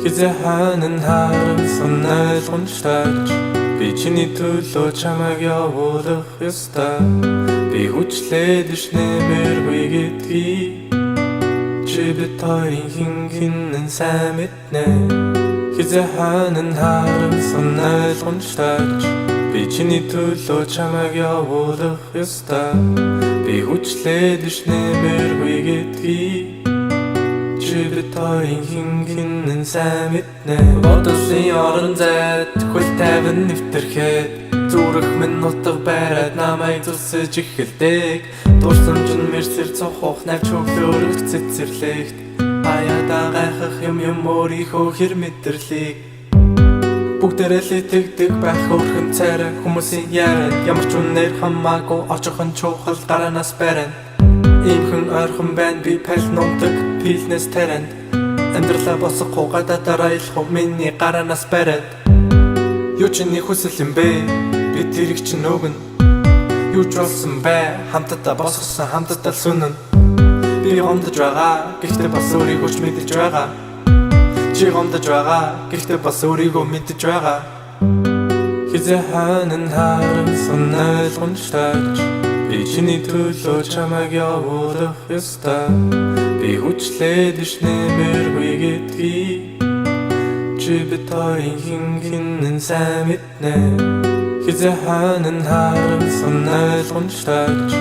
Хизээхэн харсан ойлгомжтойч би чиний төлөө чамайг явуулах ёстой. Би хүчлээд иш нэмэргүй гэдгийг чи бид хоёрын хин сайн мэднэ. Хизээхэн харсан ойлгомжтойч би чиний төлөө чамайг явуулах ёстой. Би хүчлээд иш нэмэргүй гэдгийг чи бид хоёрын хин сайн мэднэ. Бодолын орон зайд хөл тайван нэвтэрхэд зүрх минь нутаг бариад намайг зүсэж эхэлдэг. Дурсамж нь мэрсэр цохох навч хөглөөрөх цэцэрлэгт аяада гайхах юм өөрийнхөө хэр мэдэрлийг бүгдээрээ л итгэдэг байх өөрхөн царай хүмүүсийн яриад ямар ч үнээр хамаагүй очихын чухал гаранаас барина. Иймхэн ойрхон байна би пал нумдаг пилнес таринд амьдралаа босохгүй гадаадаар аялах миний гаранаас бариад. Юу ч нэг хүсэл юм бэ би тэрийг чинь өгнө. Юу ч болсон бай хамтдаа босгосон хамтдаа л сүнэн. Би гомдож байгаа гэхдээ бас өөрийгөө ч мэдэж байгаа. Чи гомдож байгаа гэхдээ бас өөрийгөө мэдэж байгаа. Хизээхэн харсан ойлгомжтойч би чиний төлөө чамайг явуулах ёстой. Би хүчлээд иш нэмэргүй гэдгийг чи бид хоёрын хин сайн мэднэ. Хизээхэн харсан ойлгомжтойч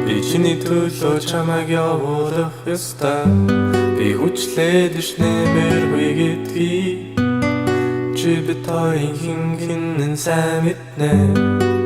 би чиний төлөө чамайг явуулах ёстой. Би хүчлээд иш нэмэргүй гэдгийг чи бид хоёрын хин сайн мэднэ.